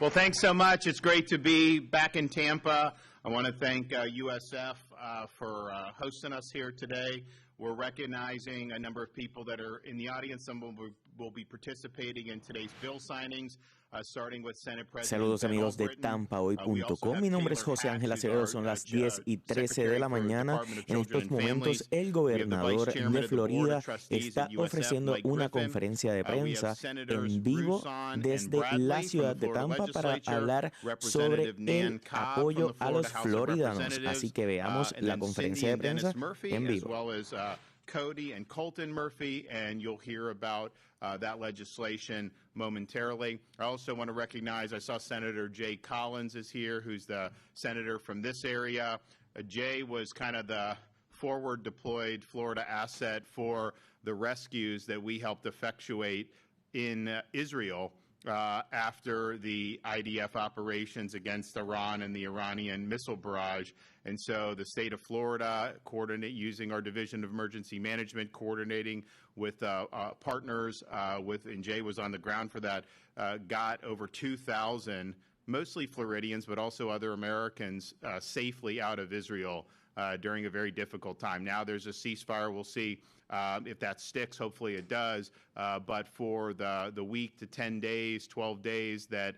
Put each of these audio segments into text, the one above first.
Well, thanks so much. It's great to be back in Tampa. I want to thank USF for hosting us here today. We're recognizing a number of people that are in the audience. Some will be participating in today's bill signings, starting with Senate President Saludos amigos de TampaHoy.com. Mi nombre es José Ángel Acevedo. Son las 10:13 de la mañana. En estos momentos, el gobernador de Florida está ofreciendo una conferencia de prensa en vivo desde la ciudad de Tampa para hablar sobre el apoyo a los floridanos. Así que veamos la conferencia de prensa en vivo. Cody and Colton Murphy, and you'll hear about that legislation momentarily. I also want to recognize, I saw Senator Jay Collins is here, who's the senator from this area. Jay was kind of the forward deployed Florida asset for the rescues that we helped effectuate in Israel after the IDF operations against Iran and the Iranian missile barrage. And so the state of Florida, using our Division of Emergency Management, coordinating with partners, and Jay was on the ground for that, got over 2,000, mostly Floridians, but also other Americans, safely out of Israel during a very difficult time. Now there's a ceasefire. We'll see if that sticks. Hopefully it does. But for the week to 10 days, 12 days that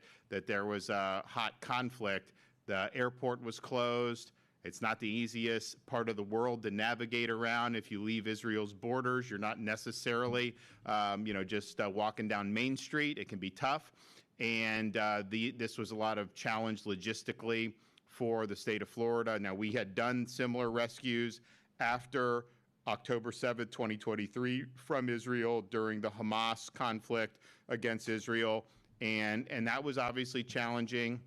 there was a hot conflict, the airport was closed. It's not the easiest part of the world to navigate around. If you leave Israel's borders, you're not necessarily, just walking down Main Street. It can be tough. And this was a lot of challenge logistically for the state of Florida. Now, we had done similar rescues after October 7th, 2023 from Israel during the Hamas conflict against Israel. And that was obviously challenging.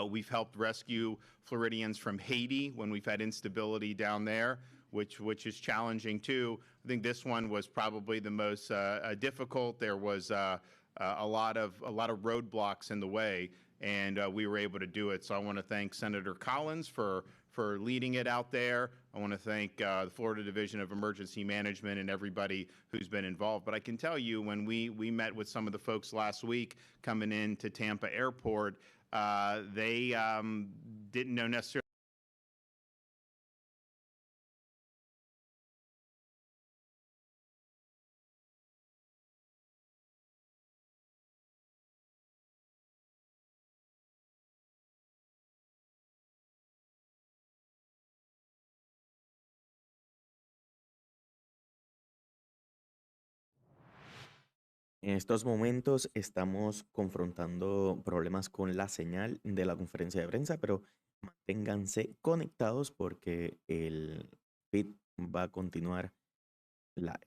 We've helped rescue Floridians from Haiti when we've had instability down there, which is challenging too. I think this one was probably the most difficult. There was a lot of roadblocks in the way, and we were able to do it. So I want to thank Senator Collins for leading it out there. I want to thank the Florida Division of Emergency Management and everybody who's been involved. But I can tell you, when we met with some of the folks last week coming into Tampa Airport, they didn't know necessarily. En estos momentos estamos confrontando problemas con la señal de la conferencia de prensa, pero manténganse conectados porque el feed va a continuar live.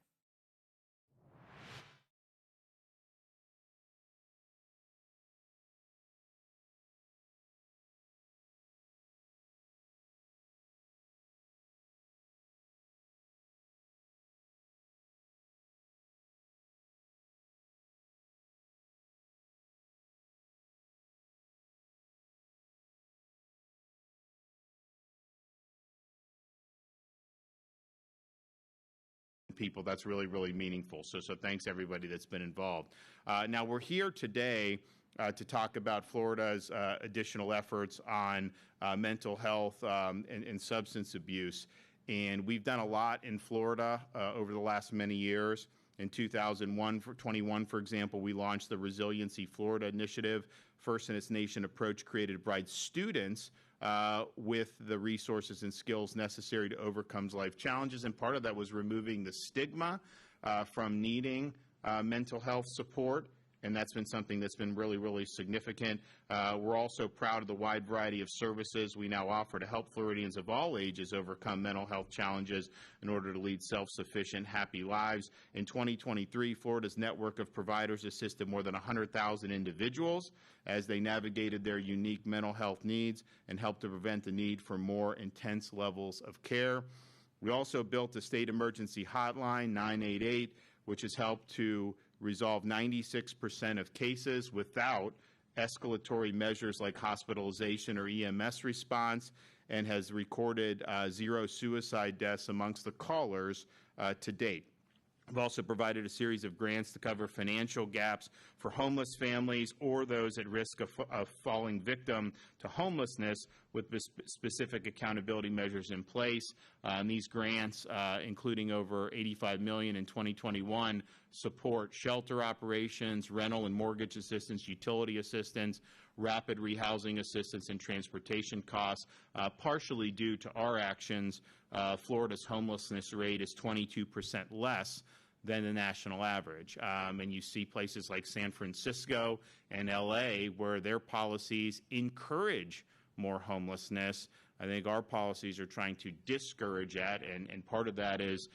People, that's really, really meaningful. So thanks everybody that's been involved. Now we're here today to talk about Florida's additional efforts on mental health and substance abuse. And we've done a lot in Florida over the last many years. In 2021, for example, we launched the Resiliency Florida Initiative, first in its nation approach created to provide students with the resources and skills necessary to overcome life challenges. And part of that was removing the stigma from needing mental health support. And that's been something that's been really, really significant. We're also proud of the wide variety of services we now offer to help Floridians of all ages overcome mental health challenges in order to lead self-sufficient, happy lives. In 2023, Florida's network of providers assisted more than 100,000 individuals as they navigated their unique mental health needs and helped to prevent the need for more intense levels of care. We also built a state emergency hotline, 988, which has helped to resolve 96% of cases without escalatory measures like hospitalization or EMS response, and has recorded 0 suicide deaths amongst the callers to date. We've also provided a series of grants to cover financial gaps for homeless families or those at risk of falling victim to homelessness with specific accountability measures in place. And these grants, including over $85 million in 2021, support shelter operations, rental and mortgage assistance, utility assistance, rapid rehousing assistance, and transportation costs. Partially due to our actions, Florida's homelessness rate is 22% less than the national average. And you see places like San Francisco and LA where their policies encourage more homelessness. I think our policies are trying to discourage that, and part of that is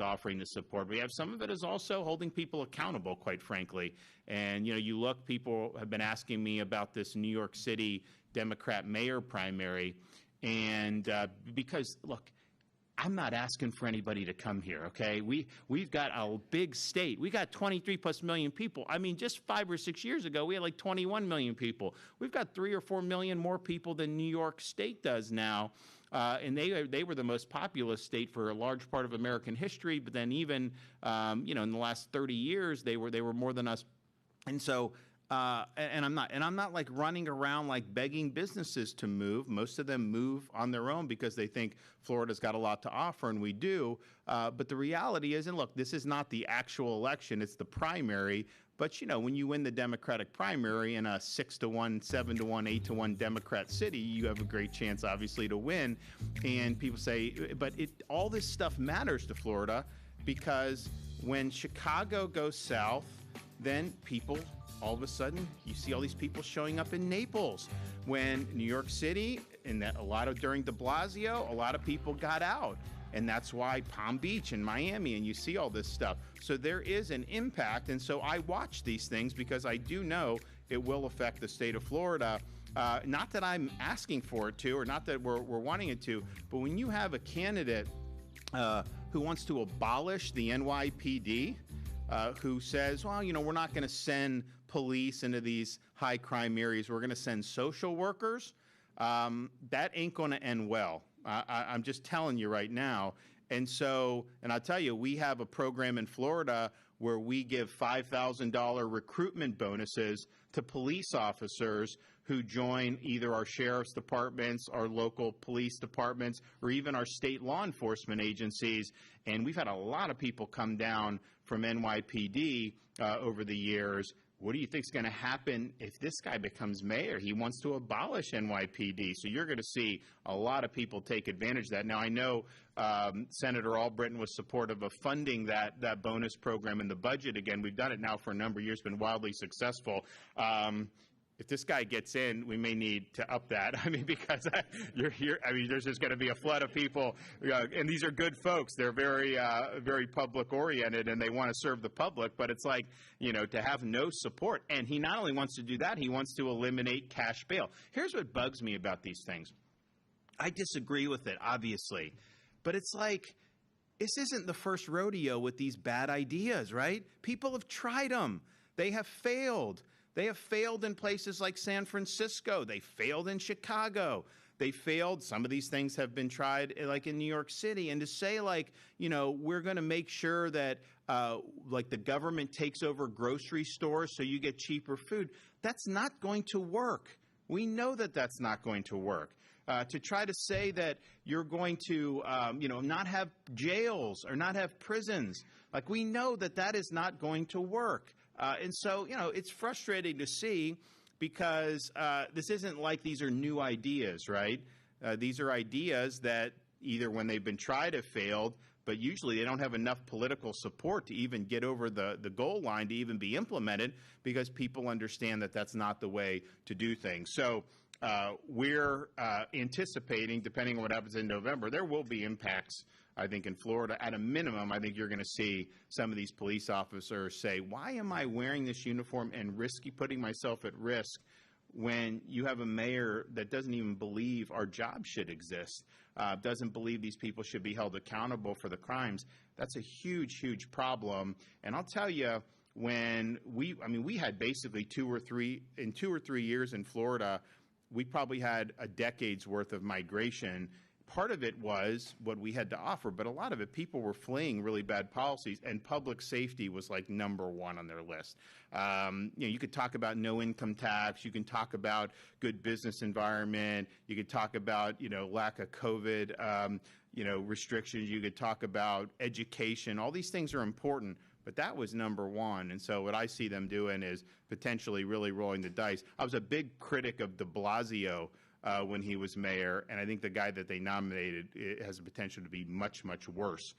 offering the support. We have some of it is also holding people accountable, quite frankly. And, you know, you look, people have been asking me about this New York City Democrat mayor primary, and because, look, I'm not asking for anybody to come here, okay? We've got a big state. We got 23 plus million people. I mean, just 5 or 6 years ago, we had like 21 million people. We've got 3 or 4 million more people than New York State does now. And they were the most populous state for a large part of American history. But then even, you know, in the last 30 years, they were more than us. And so, and I'm not like running around like begging businesses to move. Most of them move on their own because they think Florida's got a lot to offer, and we do. But the reality is, and look, this is not the actual election, it's the primary. But, you know, when you win the Democratic primary in a 6-1, 7-1, 8-1 Democrat city, you have a great chance, obviously, to win. And people say, but all this stuff matters to Florida because when Chicago goes south, then people, all of a sudden, you see all these people showing up in Naples. When New York City, and that during de Blasio, a lot of people got out. And that's why Palm Beach and Miami, and you see all this stuff. So there is an impact, and so I watch these things because I do know it will affect the state of Florida. Not that I'm asking for it to, or not that we're wanting it to, but when you have a candidate who wants to abolish the NYPD, who says, well, you know, we're not going to send police into these high crime areas. We're going to send social workers. That ain't going to end well. I'm just telling you right now. And so, and I'll tell you, we have a program in Florida where we give $5,000 recruitment bonuses to police officers who join either our sheriff's departments, our local police departments, or even our state law enforcement agencies. And we've had a lot of people come down from NYPD over the years. What do you think is going to happen if this guy becomes mayor? He wants to abolish NYPD. So you're going to see a lot of people take advantage of that. Now, I know Senator Albritton was supportive of funding that bonus program in the budget. Again, we've done it now for a number of years, been wildly successful. If this guy gets in, we may need to up that. I mean, because you're here. I mean, there's just going to be a flood of people, and these are good folks. They're very, very public oriented, and they want to serve the public. But it's like, you know, to have no support. And he not only wants to do that, he wants to eliminate cash bail. Here's what bugs me about these things. I disagree with it, obviously, but it's like, this isn't the first rodeo with these bad ideas, right? People have tried them. They have failed. They have failed in places like San Francisco. They failed in Chicago. They failed. Some of these things have been tried like in New York City. And to say like, you know, we're going to make sure that like the government takes over grocery stores so you get cheaper food, that's not going to work. We know that that's not going to work. To try to say that you're going to, you know, not have jails or not have prisons, like we know that that is not going to work. And so, you know, it's frustrating to see because this isn't like these are new ideas, right? These are ideas that either when they've been tried have failed, but usually they don't have enough political support to even get over the goal line to even be implemented because people understand that that's not the way to do things. So we're anticipating, depending on what happens in November, there will be impacts, I think, in Florida. At a minimum, I think you're going to see some of these police officers say, why am I wearing this uniform and putting myself at risk when you have a mayor that doesn't even believe our job should exist, doesn't believe these people should be held accountable for the crimes? That's a huge, huge problem. And I'll tell you, when we had basically 2 or 3 years in Florida, we probably had a decade's worth of migration. part of it was what we had to offer, but a lot of it, people were fleeing really bad policies, and public safety was like #1 on their list. You could talk about no income tax, you can talk about good business environment, you could talk about, lack of COVID, restrictions, you could talk about education. All these things are important, but that was #1. And so what I see them doing is potentially really rolling the dice. I was a big critic of de Blasio when he was mayor, and I think the guy that they nominated has the potential to be much, much worse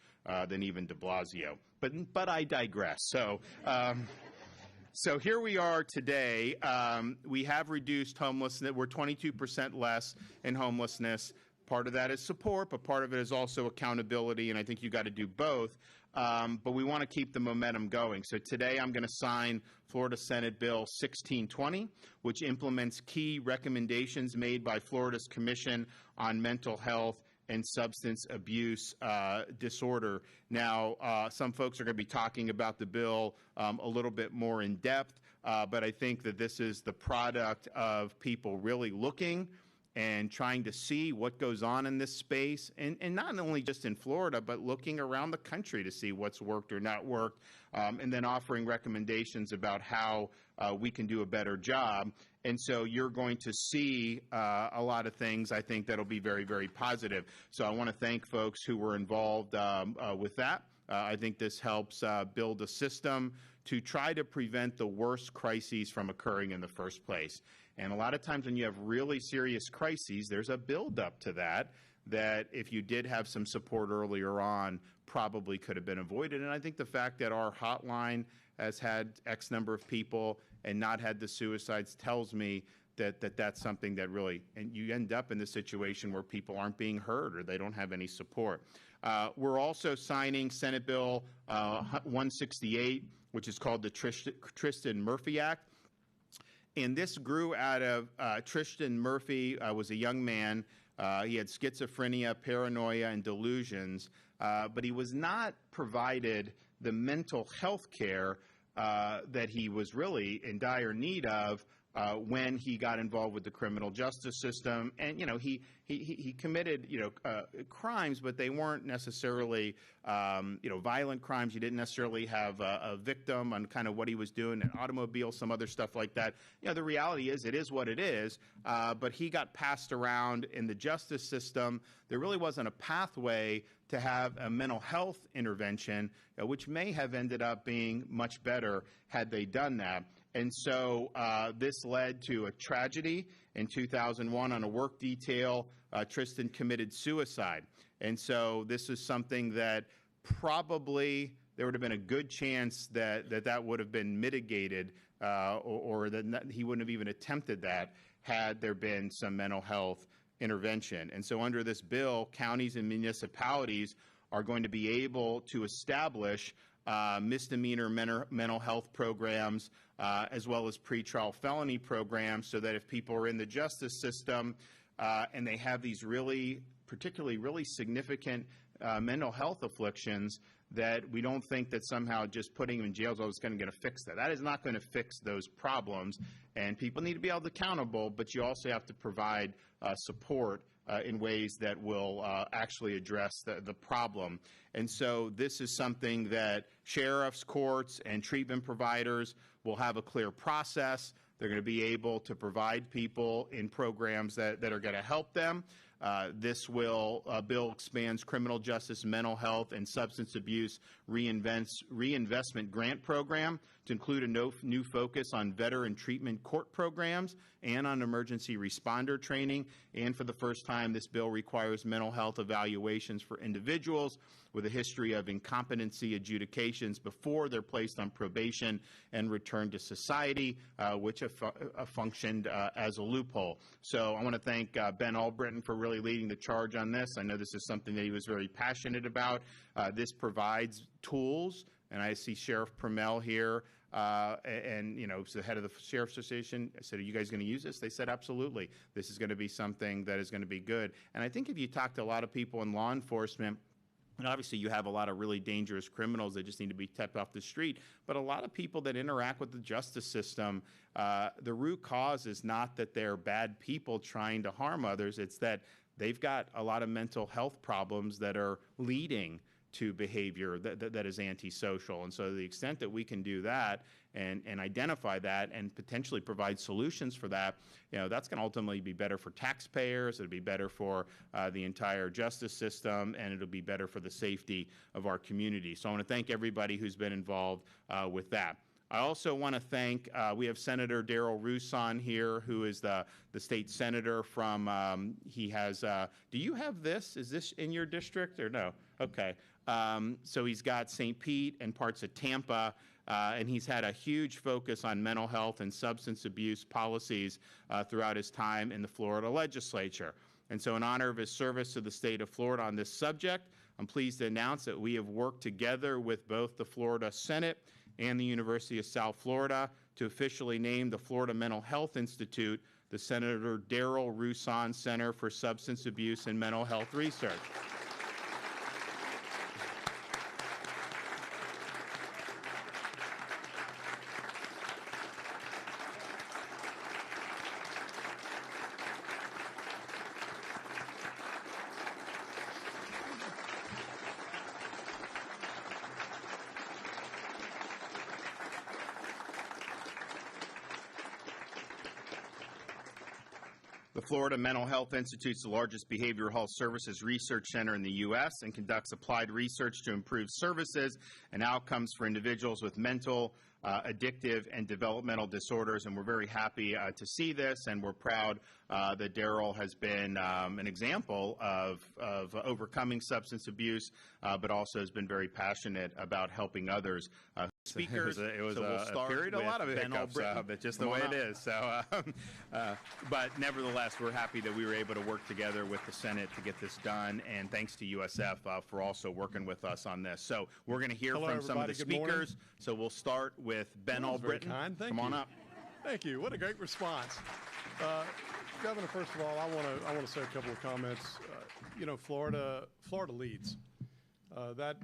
than even de Blasio. But I digress. So here we are today. We have reduced homelessness. We're 22% less in homelessness. Part of that is support, but part of it is also accountability, and I think you got to do both. But we want to keep the momentum going. So today I'm going to sign Florida Senate Bill 1620, which implements key recommendations made by Florida's Commission on Mental Health and Substance Abuse Disorder. Now, some folks are going to be talking about the bill a little bit more in depth, but I think that this is the product of people really looking and trying to see what goes on in this space, and not only just in Florida, but looking around the country to see what's worked or not worked, and then offering recommendations about how we can do a better job. And so you're going to see a lot of things, I think, that'll be very, very positive. So I want to thank folks who were involved with that. I think this helps build a system to try to prevent the worst crises from occurring in the first place. And a lot of times when you have really serious crises, there's a buildup to that if you did have some support earlier on, probably could have been avoided. And I think the fact that our hotline has had X number of people and not had the suicides tells me that that's something that really, and you end up in the situation where people aren't being heard or they don't have any support. We're also signing Senate Bill 168, which is called the Tristan Murphy Act. And this grew out of Tristan Murphy was a young man. He had schizophrenia, paranoia, and delusions, but he was not provided the mental health care that he was really in dire need of when he got involved with the criminal justice system. And, he committed, crimes, but they weren't necessarily, violent crimes. You didn't necessarily have a victim on kind of what he was doing, an automobile, some other stuff like that. The reality is it is what it is, but he got passed around in the justice system. There really wasn't a pathway to have a mental health intervention, which may have ended up being much better had they done that. And so this led to a tragedy in 2001 on a work detail. Tristan committed suicide. And so this is something that probably there would have been a good chance that would have been mitigated or that he wouldn't have even attempted that had there been some mental health intervention. And so under this bill, counties and municipalities are going to be able to establish misdemeanor mental health programs as well as pretrial felony programs, so that if people are in the justice system and they have these particularly really significant mental health afflictions, that we don't think that somehow just putting them in jail is going to fix that. That is not going to fix those problems, and people need to be held accountable, but you also have to provide support in ways that will actually address the problem. And so this is something that sheriffs, courts, and treatment providers will have a clear process. They're going to be able to provide people in programs that are going to help them. This bill expands criminal justice, mental health, and substance abuse reinvestment grant program to include a new focus on veteran treatment court programs and on emergency responder training. And for the first time, this bill requires mental health evaluations for individuals with a history of incompetency adjudications before they're placed on probation and returned to society, which have functioned as a loophole. So I want to thank Ben Albritton for really leading the charge on this. I know this is something that he was very passionate about. This provides tools, and I see Sheriff Permel here, and the head of the Sheriff's Association. I said, "Are you guys going to use this?" They said, "Absolutely. This is going to be something that is going to be good." And I think if you talk to a lot of people in law enforcement, and obviously you have a lot of really dangerous criminals that just need to be kept off the street, but a lot of people that interact with the justice system, the root cause is not that they're bad people trying to harm others. It's that they've got a lot of mental health problems that are leading to behavior that is antisocial. And so to the extent that we can do that and identify that and potentially provide solutions for that, that's going to ultimately be better for taxpayers, it'll be better for the entire justice system, and it'll be better for the safety of our community. So I want to thank everybody who's been involved with that. I also want to thank, we have Senator Darrell Rousson here, who is the state senator from, he has, do you have this? Is this in your district or no? Okay. So he's got St. Pete and parts of Tampa, and he's had a huge focus on mental health and substance abuse policies throughout his time in the Florida legislature. And so in honor of his service to the state of Florida on this subject, I'm pleased to announce that we have worked together with both the Florida Senate and the University of South Florida to officially name the Florida Mental Health Institute the Senator Darrell Rousson Center for Substance Abuse and Mental Health Research. The Florida Mental Health Institute is the largest behavioral health services research center in the U.S. and conducts applied research to improve services and outcomes for individuals with mental, addictive, and developmental disorders. And we're very happy to see this, and we're proud that Darrell has been an example of overcoming substance abuse, but also has been very passionate about helping others. Speakers. It was a period, a lot of hiccups, but just the way it is. So, but nevertheless, we're happy that we were able to work together with the Senate to get this done, and thanks to USF for also working with us on this. So we're going to hear from some of the speakers. So we'll start with Ben Albritton. Come on up. Thank you. What a great response. Governor, first of all, I want to say a couple of comments. Florida leads.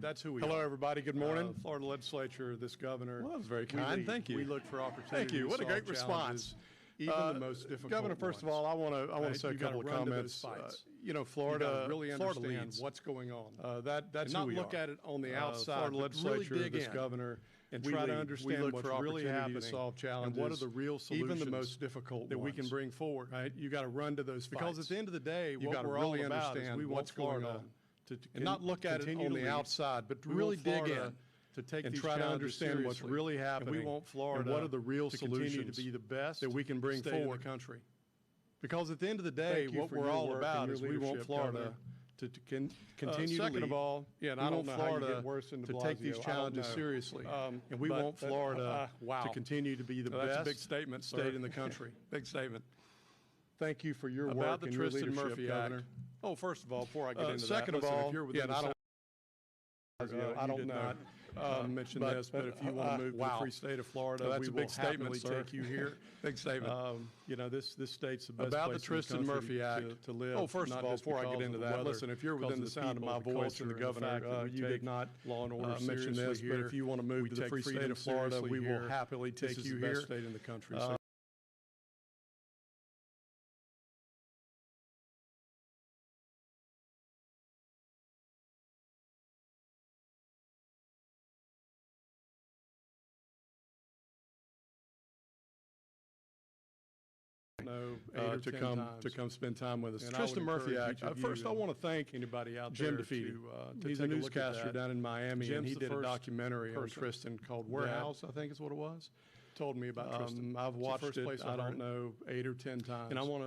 That's who we are. Hello, everybody. Good morning. Florida legislature, this governor. Well, that was very kind. Thank you. We look for opportunities. Thank you. What a great response. Even the most difficult Governor, first of all, I want to say a couple of comments. Florida really understand what's going on. That's who we are. Not look at it on the outside. Florida legislature, really this governor, and try to understand what's really happening, solve challenges, and what are the real solutions, even the most difficult that we can bring forward. Right? You got to run to those fights. Because at the end of the day, what we're all about is we want Florida and not look at it on the outside, but to really dig in to take and try to understand what's really happening. And we want Florida and what are the real solutions to be the best that we can bring forward in the country. Because at the end of the day, what we're all about is we want Florida to continue to lead. Second of all, and I don't know how you get worse than de Blasio, to take these challenges seriously. And we want Florida to continue to be the best big statement, state in the country. Big statement. Thank you for your work and your leadership, Murphy Governor. Oh, first of all, before I get into second that, of all, if you're within I don't not mention this, but if you want to move to the free state of Florida, that's a big statement. Take you here. Big statement. This state's the best about place the Tristan Murphy Act to live. Oh, first of all, before I get into that, listen, if you're within the sound of my voice or the governor, you did not law and order mention this, but if you want to move to the free state of Florida, we will happily take you here. State in the country. To come spend time with us. And Tristan Murphy Act. First, I want to thank anybody out Jim Defeaty. He's a newscaster down in Miami, and he did a documentary on Tristan called Warehouse, I think is what it was. Told me about Tristan. I've watched it. I don't know 8 or 10 times. And I want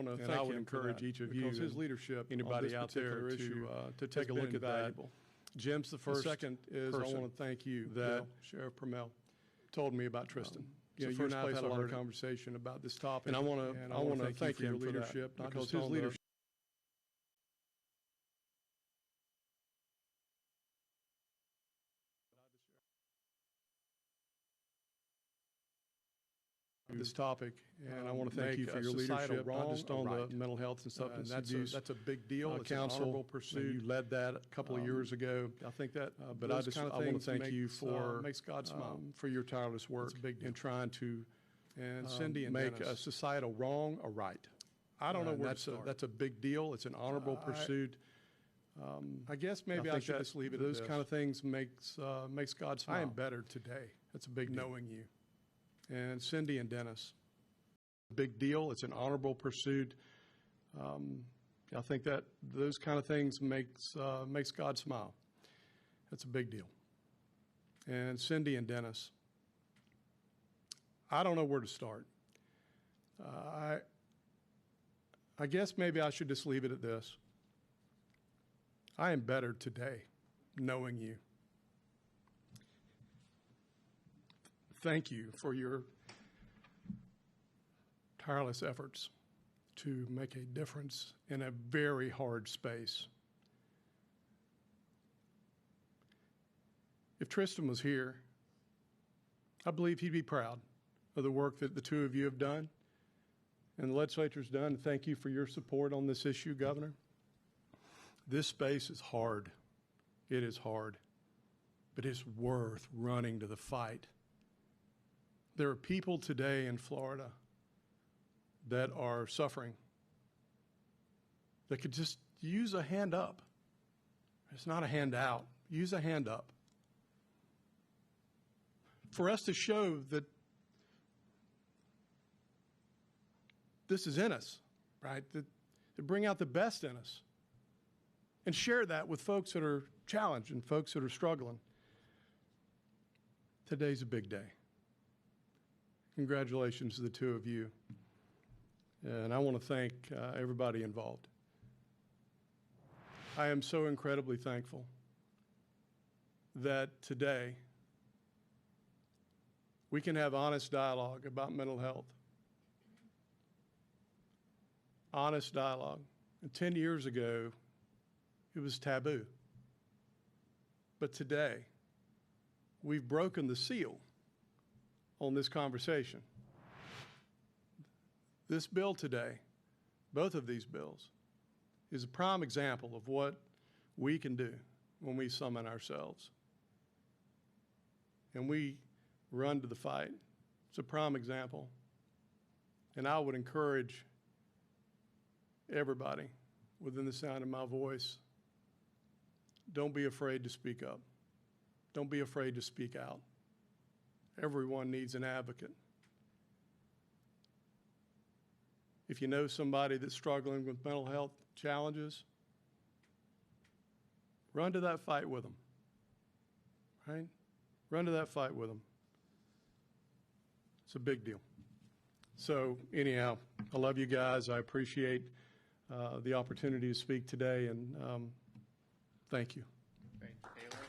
to thank him. I would encourage each of you, because his leadership, anybody out there, to take a look at that. Jim's the first. The second is I want to thank you that Sheriff Permel told me about Tristan. You and I have had a lot of conversation about this topic, and I want to thank you for your leadership, because his leadership. This topic, and I want to thank you for your leadership, not just on the mental health and substance abuse. That's a big deal. Council pursuit. You led that a couple of years ago. I think that, but I want to thank you for makes God smile for your tireless work in trying to. And Cindy and make a societal wrong a right. I don't know where to start. That's a big deal. It's an honorable pursuit. I guess maybe I should just leave it at this. Those kind of things makes God smile. I am better today. That's a big deal. Knowing you. And Cindy and Dennis. Big deal. It's an honorable pursuit. I think that those kind of things makes God smile. That's a big deal. And Cindy and Dennis. I don't know where to start. I guess maybe I should just leave it at this. I am better today knowing you. Thank you for your tireless efforts to make a difference in a very hard space. If Tristan was here, I believe he'd be proud of the work that the two of you have done and the legislature's done. Thank you for your support on this issue, Governor. This space is hard. It is hard, but it's worth running to the fight. There are people today in Florida that are suffering that could just use a hand up. It's not a handout. Use a hand up. For us to show that this is in us, right? To bring out the best in us and share that with folks that are challenged and folks that are struggling. Today's a big day. Congratulations to the two of you. And I want to thank everybody involved. I am so incredibly thankful that today we can have honest dialogue about mental health. Honest dialogue. And 10 years ago, it was taboo. But today, we've broken the seal on this conversation. This bill today, both of these bills, is a prime example of what we can do when we summon ourselves. And we run to the fight. It's a prime example. And I would encourage everybody within the sound of my voice, don't be afraid to speak up. Don't be afraid to speak out. Everyone needs an advocate. If you know somebody that's struggling with mental health challenges, run to that fight with them, right? Run to that fight with them. It's a big deal. So anyhow, I love you guys. I appreciate the opportunity to speak today, and thank you. Thank you, Taylor.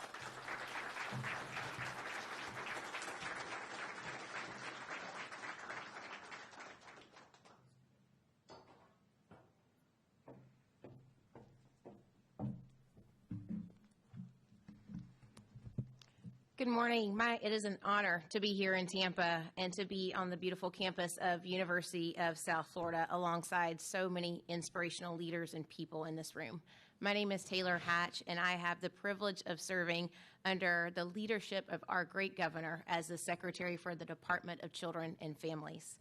Good morning. It is an honor to be here in Tampa and to be on the beautiful campus of University of South Florida alongside so many inspirational leaders and people in this room. My name is Taylor Hatch, and I have the privilege of serving under the leadership of our great governor as the Secretary for the Department of Children and Families.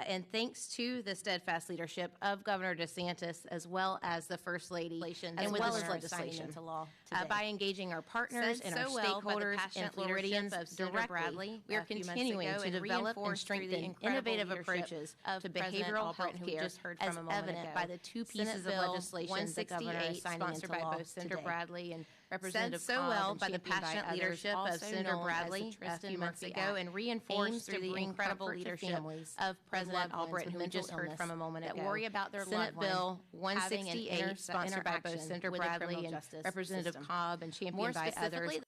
And thanks to the steadfast leadership of Governor DeSantis, as well as the First Lady, and with well as legislation into law by engaging our partners and our stakeholders and Floridians directly, we are continuing to develop and strengthen innovative approaches to behavioral health care, as evident by the two pieces of legislation the governor is signing into law by both Senator Bradley and Representative so well by the passionate leadership of Senator Bradley a few months ago, and reinforced through the incredible leadership of President Albright, who we just heard from a moment ago, that worry about their Senate Bill 168, sponsored by both Senator Bradley and Representative Cobb and championed by others.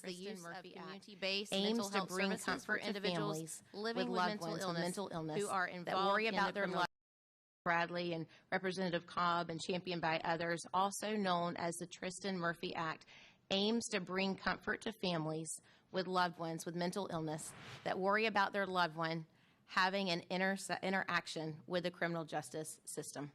The use of community-based aims to bring comfort to individuals living with mental illness who are involved that worry about their lives. Bradley and Representative Cobb and championed by others, also known as the Tristan Murphy Act, aims to bring comfort to families with loved ones with mental illness that worry about their loved one having an interaction with the criminal justice system.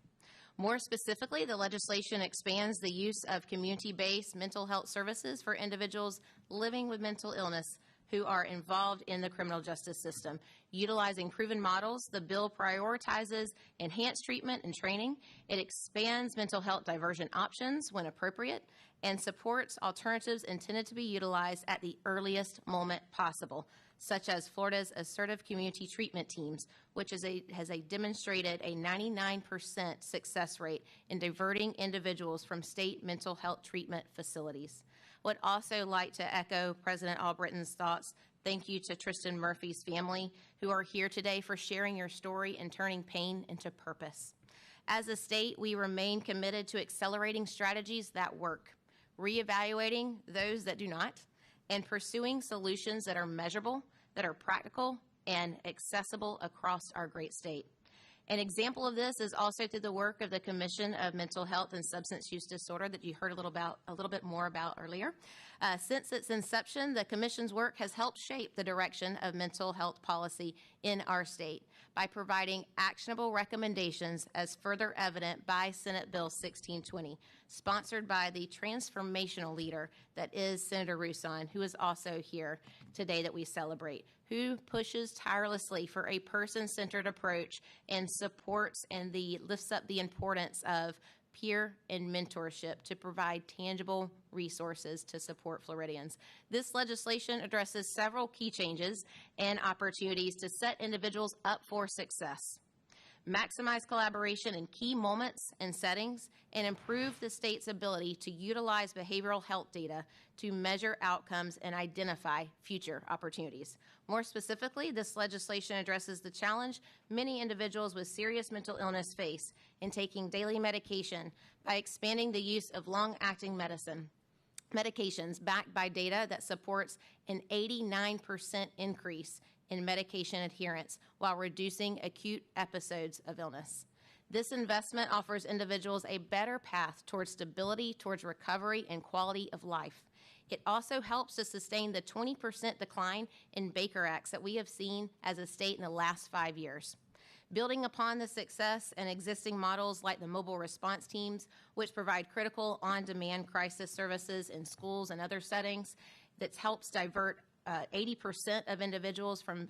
More specifically, the legislation expands the use of community-based mental health services for individuals living with mental illness who are involved in the criminal justice system. Utilizing proven models, the bill prioritizes enhanced treatment and training. It expands mental health diversion options when appropriate and supports alternatives intended to be utilized at the earliest moment possible, such as Florida's assertive community treatment teams, which has demonstrated a 99% success rate in diverting individuals from state mental health treatment facilities. Would also like to echo President Albritton's thoughts. Thank you to Tristan Murphy's family who are here today for sharing your story and turning pain into purpose. As a state, we remain committed to accelerating strategies that work, reevaluating those that do not, and pursuing solutions that are measurable, that are practical, and accessible across our great state. An example of this is also through the work of the Commission of Mental Health and Substance Use Disorder that you heard a little bit more about earlier. Since its inception, the Commission's work has helped shape the direction of mental health policy in our state by providing actionable recommendations as further evident by Senate Bill 1620, sponsored by the transformational leader that is Senator Rouson, who is also here today that we celebrate, who pushes tirelessly for a person-centered approach and supports and lifts up the importance of peer and mentorship to provide tangible resources to support Floridians. This legislation addresses several key changes and opportunities to set individuals up for success, maximize collaboration in key moments and settings, and improve the state's ability to utilize behavioral health data to measure outcomes and identify future opportunities. More specifically, this legislation addresses the challenge many individuals with serious mental illness face in taking daily medication by expanding the use of long-acting medications backed by data that supports an 89% increase in medication adherence while reducing acute episodes of illness. This investment offers individuals a better path towards stability, towards recovery, and quality of life. It also helps to sustain the 20% decline in Baker Acts that we have seen as a state in the last 5 years. Building upon the success and existing models like the mobile response teams, which provide critical on-demand crisis services in schools and other settings, that helps divert 80% of individuals from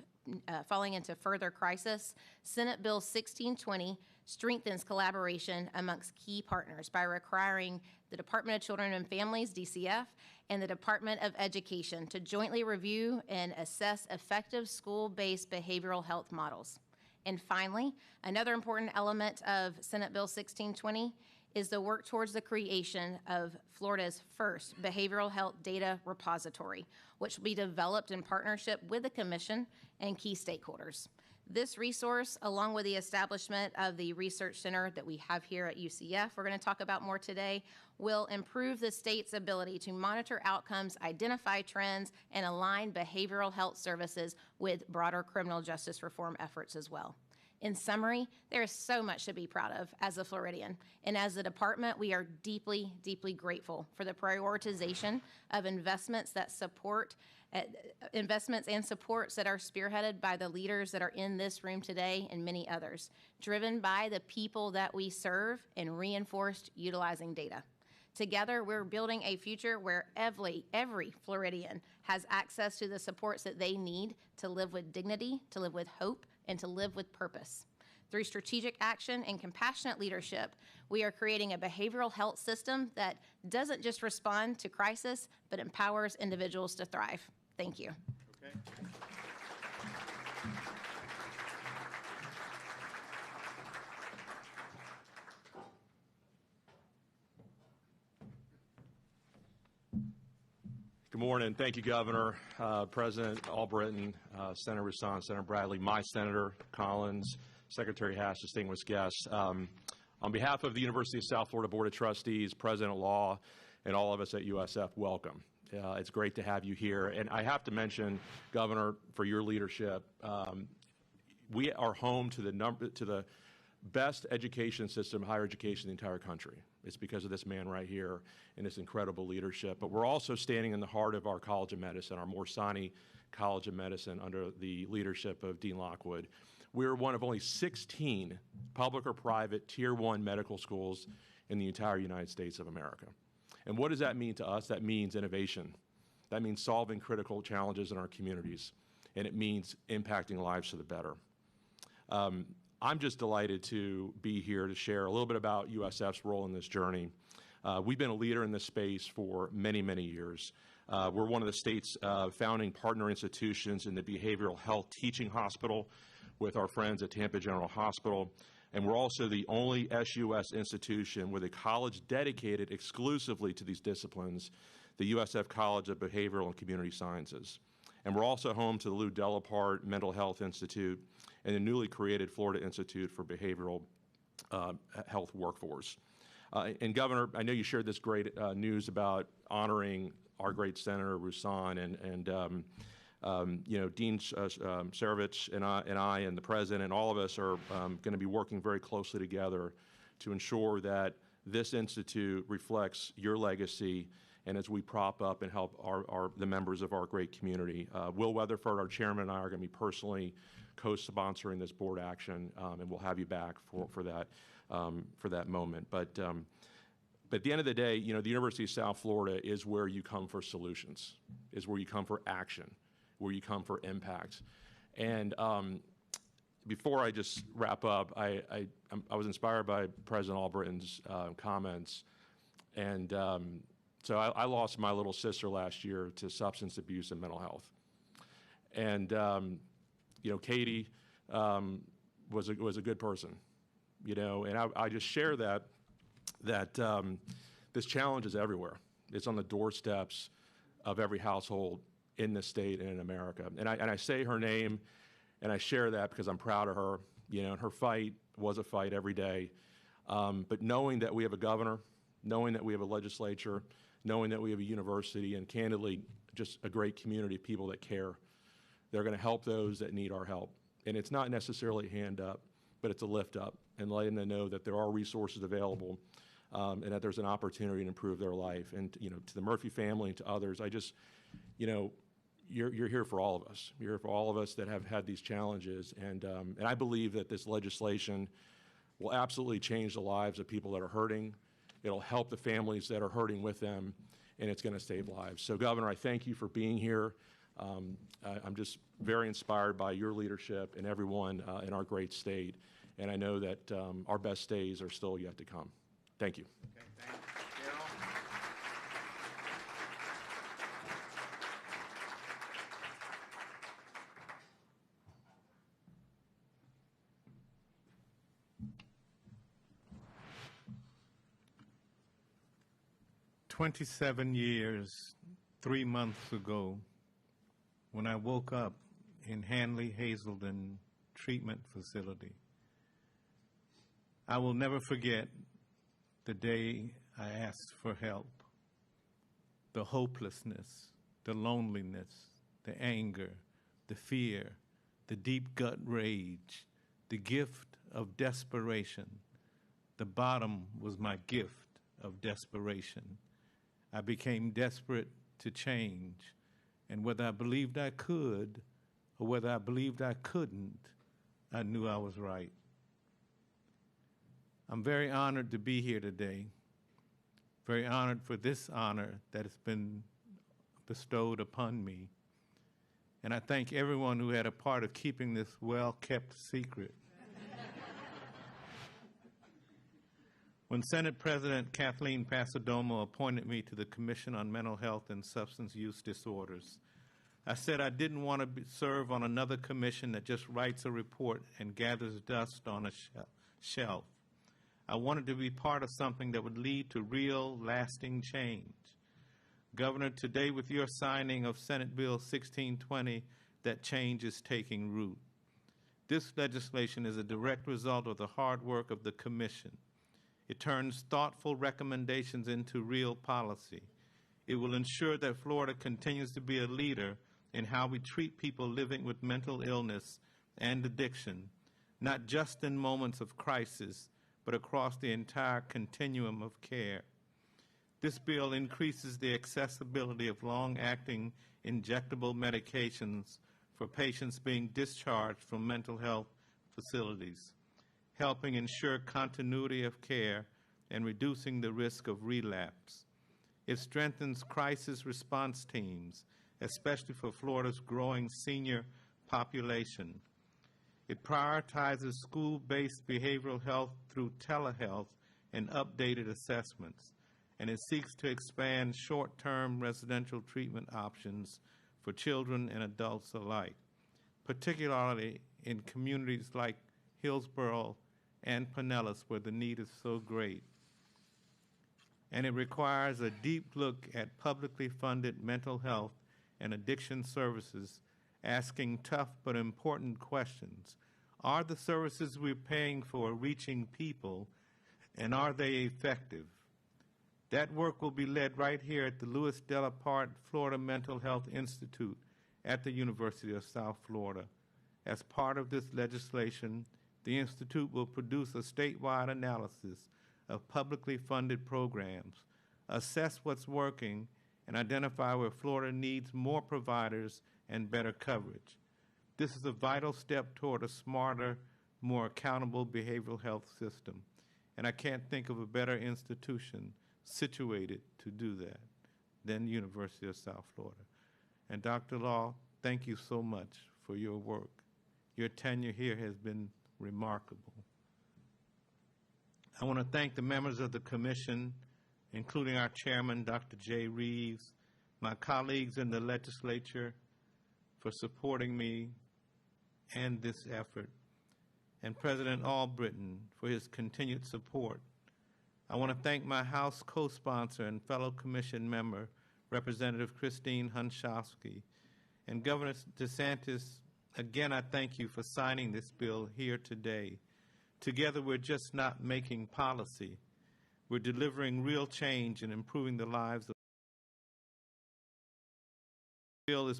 falling into further crisis, Senate Bill 1620 strengthens collaboration amongst key partners by requiring the Department of Children and Families, DCF, and the Department of Education to jointly review and assess effective school-based behavioral health models. And finally, another important element of Senate Bill 1620 is the work towards the creation of Florida's first behavioral health data repository, which will be developed in partnership with the Commission and key stakeholders. This resource, along with the establishment of the research center that we have here at UCF, we're going to talk about more today, will improve the state's ability to monitor outcomes, identify trends, and align behavioral health services with broader criminal justice reform efforts as well. In summary, there is so much to be proud of as a Floridian, and as a department, we are deeply, deeply grateful for the prioritization of investments and supports that are spearheaded by the leaders that are in this room today and many others, driven by the people that we serve and reinforced utilizing data. Together, we're building a future where every Floridian has access to the supports that they need to live with dignity, to live with hope, and to live with purpose. Through strategic action and compassionate leadership, we are creating a behavioral health system that doesn't just respond to crisis, but empowers individuals to thrive. Thank you. Okay. Good morning. Thank you, Governor, President Albritton, Senator Rouson, Senator Bradley, my Senator Collins, Secretary Hatch, distinguished guests. On behalf of the University of South Florida Board of Trustees, President Law, and all of us at USF, welcome. It's great to have you here. And I have to mention, Governor, for your leadership, we are home to the best education system, higher education in the entire country. It's because of this man right here and his incredible leadership. But we're also standing in the heart of our College of Medicine, our Morsani College of Medicine, under the leadership of Dean Lockwood. We're one of only 16 public or private Tier 1 medical schools in the entire United States of America. And what does that mean to us? That means innovation. That means solving critical challenges in our communities, and it means impacting lives for the better. I'm just delighted to be here to share a little bit about USF's role in this journey. We've been a leader in this space for many, many years. We're one of the state's founding partner institutions in the behavioral health teaching hospital with our friends at Tampa General Hospital. And we're also the only SUS institution with a college dedicated exclusively to these disciplines, the USF College of Behavioral and Community Sciences. And we're also home to the Lou Delapart Mental Health Institute and the newly created Florida Institute for Behavioral Health Workforce. And Governor, I know you shared this great news about honoring our great Senator Rouson, and you know, Dean Cerovich and I and the President and all of us are going to be working very closely together to ensure that this institute reflects your legacy, and as we prop up and help the members of our great community. Will Weatherford, our chairman, and I are going to be personally co-sponsoring this board action, and we'll have you back for that moment. But at the end of the day, you know, the University of South Florida is where you come for solutions, is where you come for action, where you come for impact. And before I just wrap up, I was inspired by President Albritton's comments, and so I lost my little sister last year to substance abuse and mental health. And you know, Katie was a good person, you know, and I just share that this challenge is everywhere. It's on the doorsteps of every household in this state and in America. And I say her name, and I share that because I'm proud of her. You know, and her fight was a fight every day. But knowing that we have a governor, knowing that we have a legislature, knowing that we have a university, and candidly, just a great community of people that care, they're going to help those that need our help. And it's not necessarily a hand up, but it's a lift up, and letting them know that there are resources available, and that there's an opportunity to improve their life. And, you know, to the Murphy family and to others, I just, you know, you're here for all of us. You're here for all of us that have had these challenges. And I believe that this legislation will absolutely change the lives of people that are hurting. It'll help the families that are hurting with them, and it's going to save lives. So, Governor, I thank you for being here. I'm just very inspired by your leadership and everyone in our great state. And I know that our best days are still yet to come. Thank you. Okay, thanks. Carol? 27 years, 3 months ago, when I woke up in Hanley Hazelden Treatment Facility, I will never forget the day I asked for help, the hopelessness, the loneliness, the anger, the fear, the deep gut rage, the gift of desperation. The bottom was my gift of desperation. I became desperate to change, and whether I believed I could or whether I believed I couldn't, I knew I was right. I'm very honored to be here today, very honored for this honor that has been bestowed upon me. And I thank everyone who had a part of keeping this well-kept secret. When Senate President Kathleen Passidomo appointed me to the Commission on Mental Health and Substance Use Disorders, I said I didn't want to serve on another commission that just writes a report and gathers dust on a shelf. I wanted to be part of something that would lead to real, lasting change. Governor, today with your signing of Senate Bill 1620, that change is taking root. This legislation is a direct result of the hard work of the Commission. It turns thoughtful recommendations into real policy. It will ensure that Florida continues to be a leader in how we treat people living with mental illness and addiction, not just in moments of crisis, but across the entire continuum of care. This bill increases the accessibility of long-acting injectable medications for patients being discharged from mental health facilities, helping ensure continuity of care and reducing the risk of relapse. It strengthens crisis response teams, especially for Florida's growing senior population. It prioritizes school-based behavioral health through telehealth and updated assessments, and it seeks to expand short-term residential treatment options for children and adults alike, particularly in communities like Hillsborough and Pinellas, where the need is so great. And it requires a deep look at publicly funded mental health and addiction services, asking tough but important questions. Are the services we're paying for reaching people, and are they effective? That work will be led right here at the Louis Delaparte Florida Mental Health Institute at the University of South Florida. As part of this legislation, the Institute will produce a statewide analysis of publicly funded programs, assess what's working, and identify where Florida needs more providers and better coverage. This is a vital step toward a smarter, more accountable behavioral health system, and I can't think of a better institution situated to do that than the University of South Florida. And Dr. Law, thank you so much for your work. Your tenure here has been remarkable. I want to thank the members of the Commission, including our chairman, Dr. Jay Reeves, my colleagues in the legislature for supporting me and this effort, and President Albritton for his continued support. I want to thank my House co-sponsor and fellow Commission member, Representative Christine Hunchowski, and Governor DeSantis. Again, I thank you for signing this bill here today. Together, we're just not making policy. We're delivering real change and improving the lives of the bill is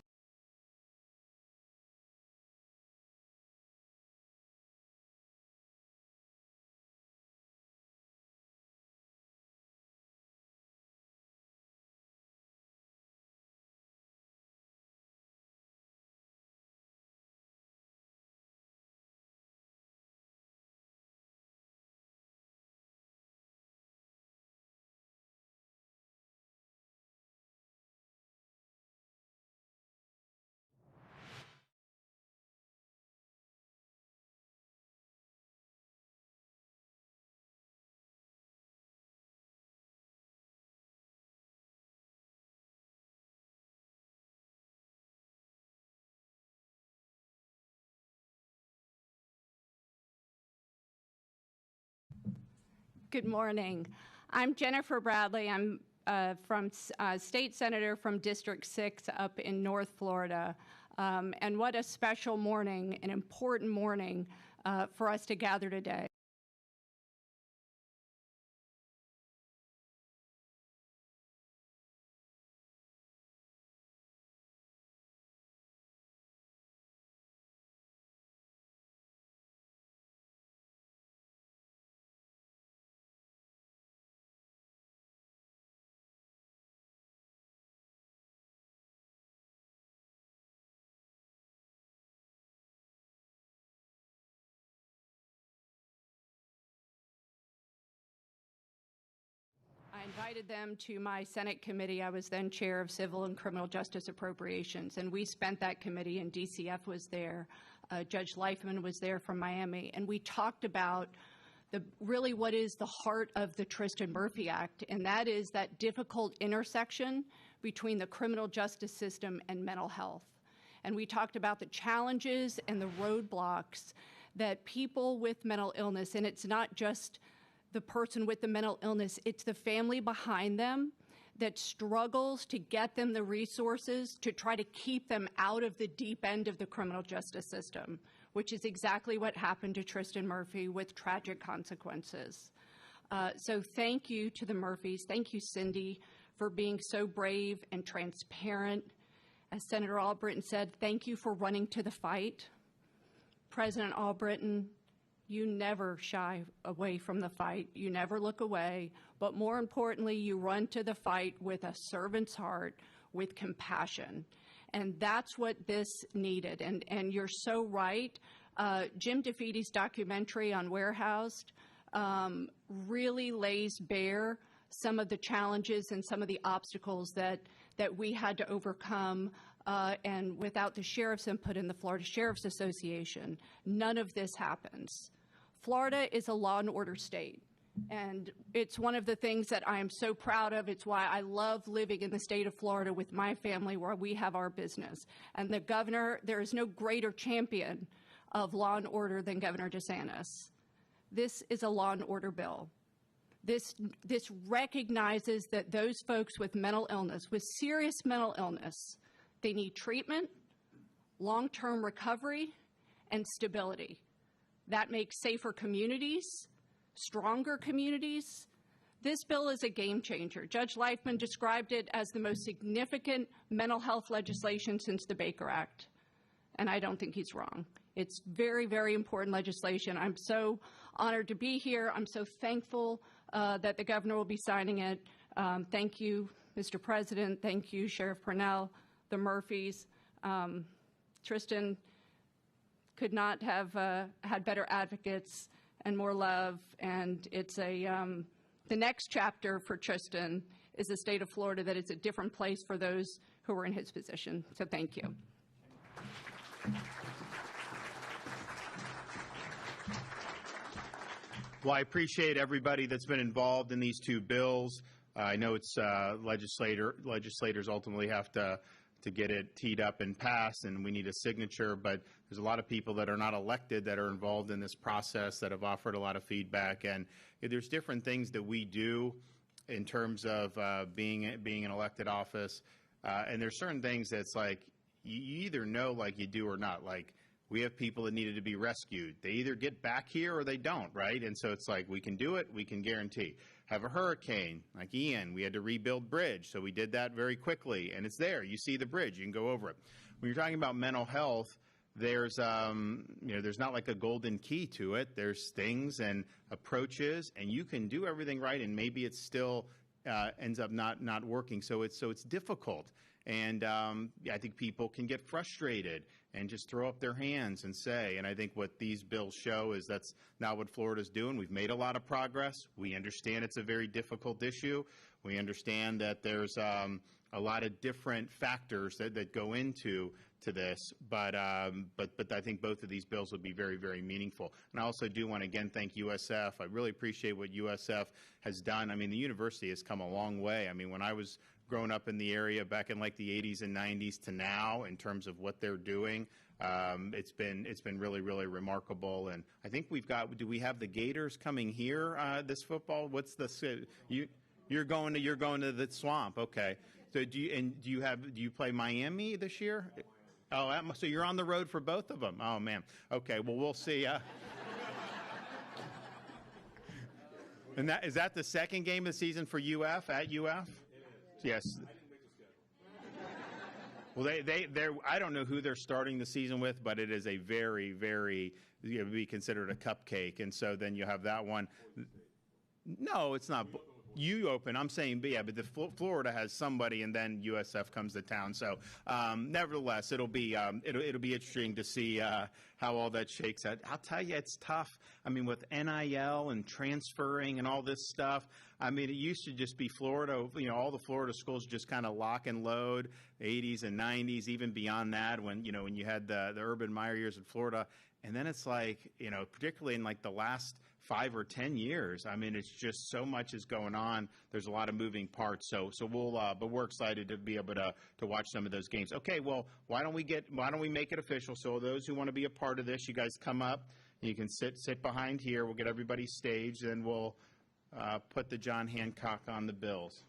Good morning. I'm Jennifer Bradley. I'm state senator from District 6 up in North Florida. And what a special morning, an important morning for us to gather today. I invited them to my Senate committee. I was then chair of Civil and Criminal Justice Appropriations, and we spent that committee, and DCF was there. Judge Leifman was there from Miami, and we talked about really what is the heart of the Tristan Murphy Act, and that is that difficult intersection between the criminal justice system and mental health. And we talked about the challenges and the roadblocks that people with mental illness, and it's not just the person with the mental illness, it's the family behind them that struggles to get them the resources to try to keep them out of the deep end of the criminal justice system, which is exactly what happened to Tristan Murphy with tragic consequences. So thank you to the Murphys. Thank you, Cindy, for being so brave and transparent. As Senator Albritton said, thank you for running to the fight. President Albritton, you never shy away from the fight. You never look away. But more importantly, you run to the fight with a servant's heart, with compassion. And that's what this needed. And you're so right. Jim DeFeedy's documentary on Warehoused really lays bare some of the challenges and some of the obstacles that we had to overcome. And without the sheriff's input in the Florida Sheriff's Association, none of this happens. Florida is a law and order state. And it's one of the things that I am so proud of. It's why I love living in the state of Florida with my family where we have our business. And the governor, there is no greater champion of law and order than Governor DeSantis. This is a law and order bill. This recognizes that those folks with mental illness, with serious mental illness, they need treatment, long-term recovery, and stability. That makes safer communities, stronger communities. This bill is a game changer. Judge Leifman described it as the most significant mental health legislation since the Baker Act, and I don't think he's wrong. It's very, very important legislation. I'm so honored to be here. I'm so thankful that the governor will be signing it. Thank you, Mr. President. Thank you, Sheriff Purnell, the Murphys. Tristan could not have had better advocates and more love, and it's the next chapter for Tristan is the state of Florida that is a different place for those who are in his position. So thank you. Well, I appreciate everybody that's been involved in these two bills. I know it's legislators ultimately have to get it teed up and passed, and we need a signature, but there's a lot of people that are not elected that are involved in this process that have offered a lot of feedback, and there's different things that we do in terms of being an elected office, and there's certain things that's like you either know like you do or not. Like we have people that needed to be rescued. They either get back here or they don't, right? And so it's like we can do it, we can guarantee. Have a hurricane like Ian, we had to rebuild bridge, so we did that very quickly, and it's there. You see the bridge, you can go over it. When you're talking about mental health, there's there's not like a golden key to it. There's things and approaches, and you can do everything right, and maybe it still ends up not working. So it's difficult, and I think people can get frustrated and just throw up their hands and say, and I think what these bills show is that's not what Florida's doing. We've made a lot of progress. We understand it's a very difficult issue. We understand that there's a lot of different factors that go into this, but I think both of these bills would be very, very meaningful. And I also do want to again thank USF. I really appreciate what USF has done. I mean, the university has come a long way. I mean, when I was growing up in the area back in like the 80s and 90s to now in terms of what they're doing, it's been really, really remarkable. And I think do we have the Gators coming here this football? What's the you're going to the Swamp? Okay. So do you play Miami this year? Oh, so you're on the road for both of them. Oh man. Okay. Well, we'll see. And is that the second game of the season for UF at UF? Yes. Well, they're I don't know who they're starting the season with, but it is a very, very be considered a cupcake, and so then you have that one. No, it's not. You open. I'm saying, but the Florida has somebody, and then USF comes to town. So, nevertheless, it'll be interesting to see how all that shakes out. I'll tell you, it's tough. I mean, with NIL and transferring and all this stuff. I mean, it used to just be Florida. All the Florida schools just kind of lock and load. 80s and 90s, even beyond that, when you had the Urban Meyer years in Florida, and then it's like particularly in like the last 5 or 10 years. I mean, it's just so much is going on. There's a lot of moving parts. So but we're excited to be able to watch some of those games. Okay, well, why don't we make it official? So those who want to be a part of this, you guys come up. You can sit behind here. We'll get everybody staged, and we'll put the John Hancock on the bills.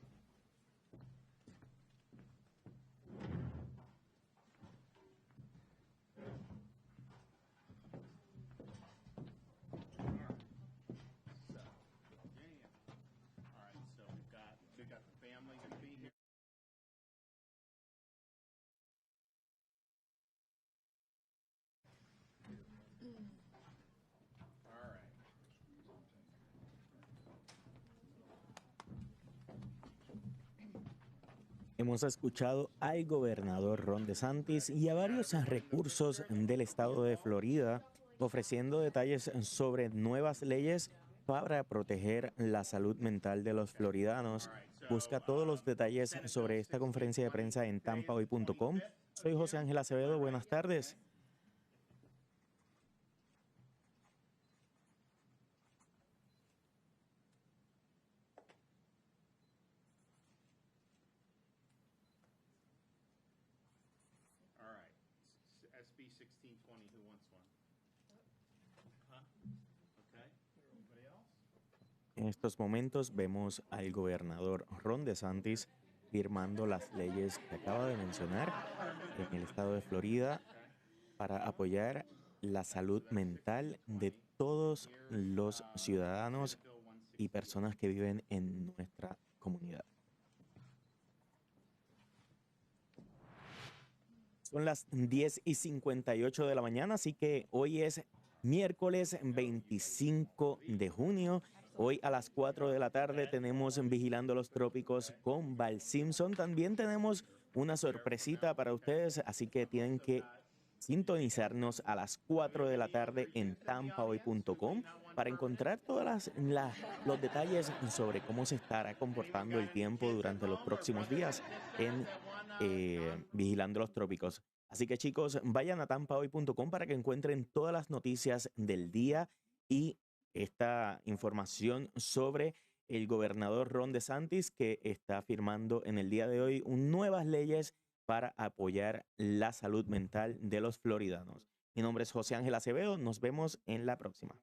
Hemos escuchado al gobernador Ron DeSantis y a varios recursos del estado de Florida ofreciendo detalles sobre nuevas leyes para proteger la salud mental de los floridanos. Busca todos los detalles sobre esta conferencia de prensa en tampahoy.com. Soy José Ángel Acevedo. Buenas tardes. SB 1620, who wants one? Huh? Okay. Anybody else? En estos momentos vemos al gobernador Ron DeSantis firmando las leyes que acaba de mencionar en el estado de Florida para apoyar la salud mental de todos los ciudadanos y personas que viven en nuestra comunidad. Son las 10:58 de la mañana, así que hoy es miércoles 25 de junio. Hoy a las 4 de la tarde tenemos Vigilando los Trópicos con Val Simpson. También tenemos una sorpresita para ustedes, así que tienen que sintonizarnos a las 4 de la tarde en tampahoy.com para encontrar todos los detalles sobre cómo se estará comportando el tiempo durante los próximos días en Vigilando los Trópicos. Así que chicos, vayan a tampahoy.com para que encuentren todas las noticias del día y esta información sobre el gobernador Ron DeSantis, que está firmando en el día de hoy nuevas leyes para apoyar la salud mental de los floridanos. Mi nombre es José Ángel Acevedo. Nos vemos en la próxima.